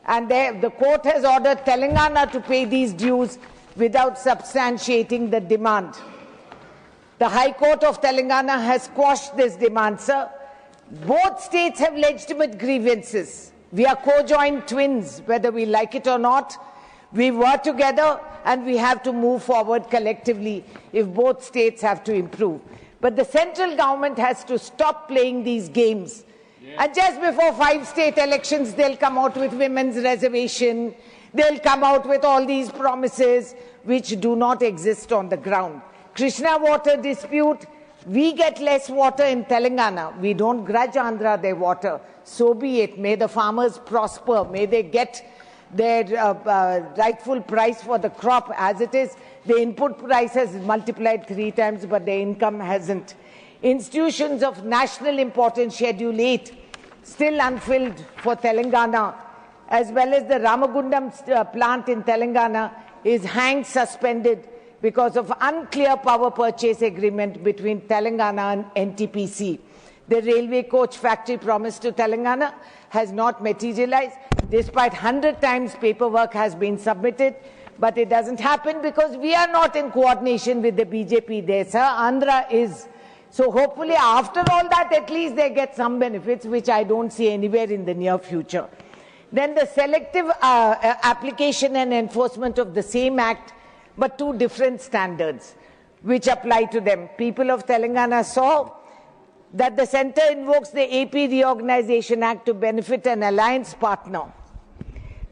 and the court has ordered Telangana to pay these dues without substantiating the demand. The High Court of Telangana has quashed this demand, sir. Both states have legitimate grievances. We are co-joined twins, whether we like it or not. We work together and we have to move forward collectively if both states have to improve. But the central government has to stop playing these games. And just before 5 state elections, they'll come out with women's reservation. They'll come out with all these promises which do not exist on the ground. Krishna water dispute, we get less water in Telangana. We don't grudge Andhra their water. So be it. May the farmers prosper. May they get their rightful price for the crop. As it is, the input price has multiplied 3 times, but their income hasn't. Institutions of national importance, Schedule 8, still unfilled for Telangana, as well as the Ramagundam plant in Telangana is hanged suspended because of unclear power purchase agreement between Telangana and NTPC. The railway coach factory promised to Telangana has not materialized, despite 100 times paperwork has been submitted, but it doesn't happen because we are not in coordination with the BJP there, sir. Andhra is. So hopefully after all that, at least they get some benefits, which I don't see anywhere in the near future. Then the selective application and enforcement of the same act, but 2 different standards which apply to them. People of Telangana saw that the centre invokes the AP Reorganization Act to benefit an alliance partner,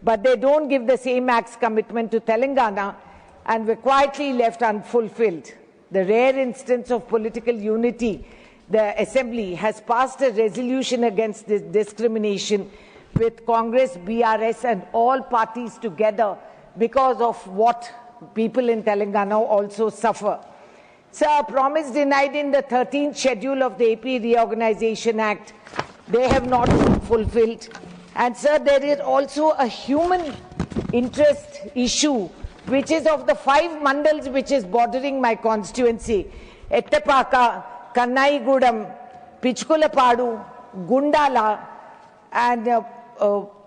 but they don't give the same act's commitment to Telangana and were quietly left unfulfilled. The rare instance of political unity, the Assembly has passed a resolution against this discrimination with Congress, BRS and all parties together because of what people in Telangana also suffer. Sir, a promise denied in the 13th schedule of the AP Reorganization Act, they have not fulfilled. And sir, there is also a human interest issue, which is of the 5 mandals which is bordering my constituency: Ettapaka, Kannayigudam, Pichkulapadu, Gundala, and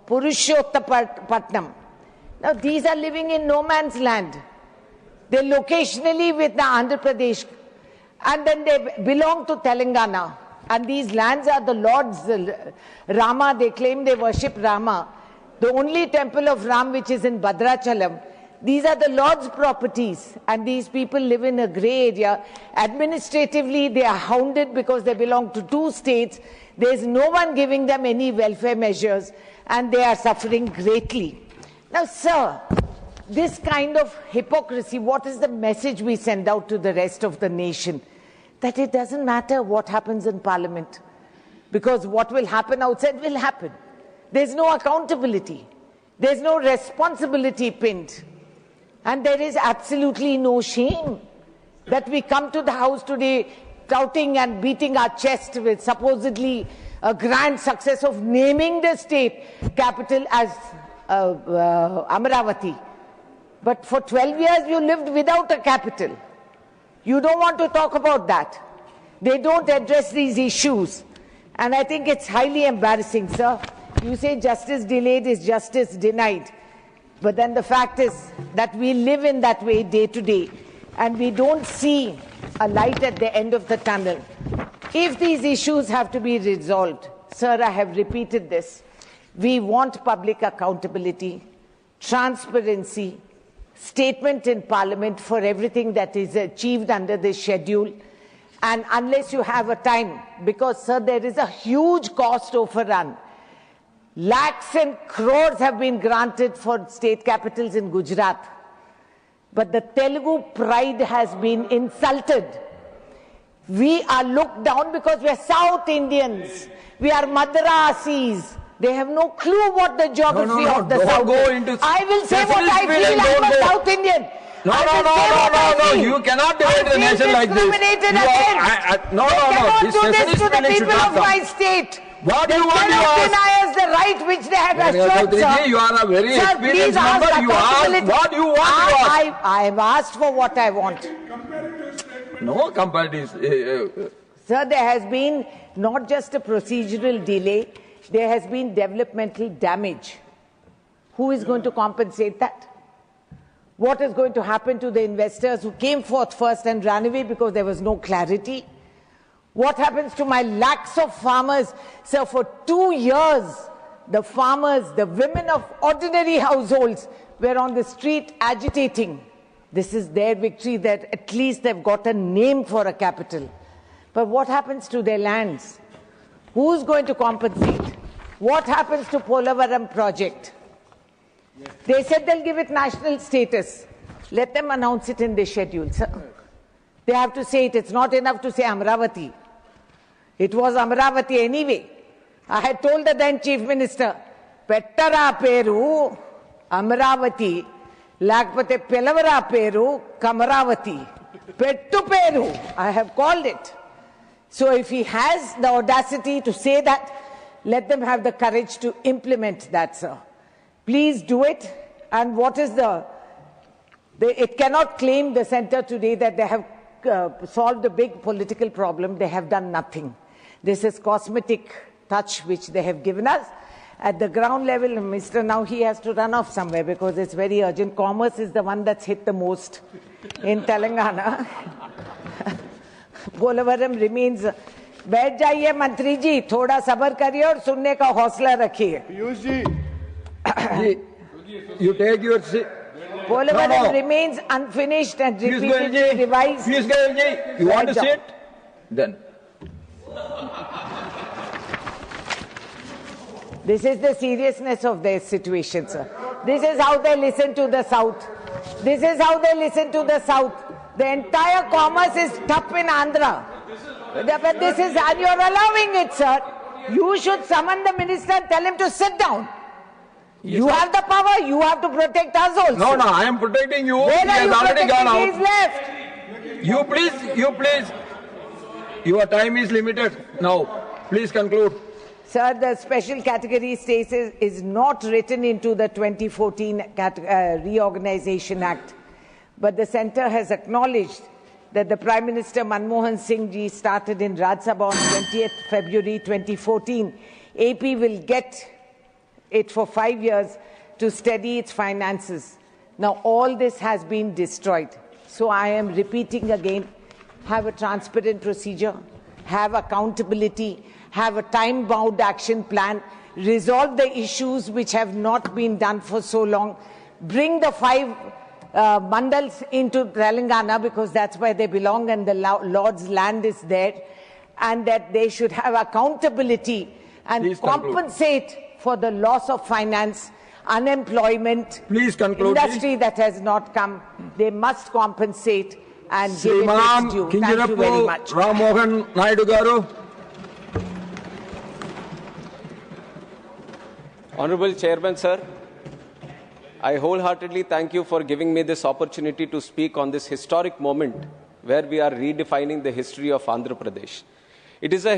Purushottapatnam. Now, these are living in no man's land. They're locationally with the Andhra Pradesh, and then they belong to Telangana. And these lands are the Lord's. Rama, they claim they worship Rama. The only temple of Ram which is in Bhadrachalam. These are the Lord's properties, and these people live in a grey area. Administratively, they are hounded because they belong to 2 states. There is no one giving them any welfare measures, and they are suffering greatly. Now, sir, this kind of hypocrisy, what is the message we send out to the rest of the nation? That it doesn't matter what happens in Parliament, because what will happen outside will happen. There's no accountability. There's no responsibility pinned. And there is absolutely no shame that we come to the House today touting and beating our chest with supposedly a grand success of naming the state capital as Amaravati. But for 12 years you lived without a capital. You don't want to talk about that. They don't address these issues. And I think it's highly embarrassing, sir. You say justice delayed is justice denied. But then the fact is that we live in that way day to day, and we don't see a light at the end of the tunnel. If these issues have to be resolved, sir, I have repeated this, we want public accountability, transparency, statement in Parliament for everything that is achieved under this schedule. And unless you have a time, because, sir, there is a huge cost overrun. Lakhs and crores have been granted for state capitals in Gujarat. But the Telugu pride has been insulted. We are looked down because we are South Indians. We are Madrasis. They have no clue what the geography of the South is. I will say what I feel. I'm a South Indian. No, you cannot debate the nation like this. No, this do this to the people of my state. What do you want to ask? Deny us the right which they have assured, sir. You are a very experienced member. You ask what you want to ask. I have asked for what I want. No comparative. Sir, there has been not just a procedural delay, there has been developmental damage. Who is going to compensate that? What is going to happen to the investors who came forth first and ran away because there was no clarity? What happens to my lakhs of farmers? Sir, for 2 years, the farmers, the women of ordinary households were on the street agitating. This is their victory, that at least they've got a name for a capital. But what happens to their lands? Who's going to compensate? What happens to Polavaram project? They said they'll give it national status. Let them announce it in the schedule, sir. They have to say it. It's not enough to say Amravati. It was Amravati anyway. I had told the then Chief Minister, Pettara Peru, Amravati, Lakpate Pelavara Peru, Kamaravati. Pettu Peru, I have called it. So if he has the audacity to say that, let them have the courage to implement that, sir. Please do it. And what is it cannot claim, the centre today, that they have solved a big political problem. They have done nothing. This is cosmetic touch which they have given us. At the ground level, Mr. Now he has to run off somewhere because it's very urgent. Commerce is the one that's hit the most in Telangana. Polavaram remains. बैठ जाइए मंत्री जी, थोड़ा सब्र करिए और सुनने का हौसला रखिए. Piyush ji, you take your seat. Polavaram remains unfinished and repeatedly revised. Piyush Goyal ji, you want to sit? Then. This is the seriousness of their situation, sir. This is how they listen to the South. This is how they listen to the South. The entire commerce is tough in Andhra. But this is, and you're allowing it, sir. You should summon the minister and tell him to sit down. Yes, you have the power. You have to protect us also. No, I am protecting you. Where he has already gone out. He's left. You please. Your time is limited now. Please conclude. Sir, the special category status is not written into the 2014 Reorganization Act. But the centre has acknowledged that the Prime Minister Manmohan Singh ji started in Rajya Sabha on 20th February 2014. AP will get it for 5 years to steady its finances. Now all this has been destroyed. So I am repeating again, have a transparent procedure, have accountability, have a time-bound action plan, resolve the issues which have not been done for so long, bring the 5 mandals into Telangana because that's where they belong and the Lord's land is there, and that they should have accountability and Please compensate for the loss of finance, unemployment, Please conclude, industry that has not come. They must compensate and give it its due. Thank you very much. Ram Mohan Naidu Garu. Honorable Chairman, sir, I wholeheartedly thank you for giving me this opportunity to speak on this historic moment where we are redefining the history of Andhra Pradesh. It is a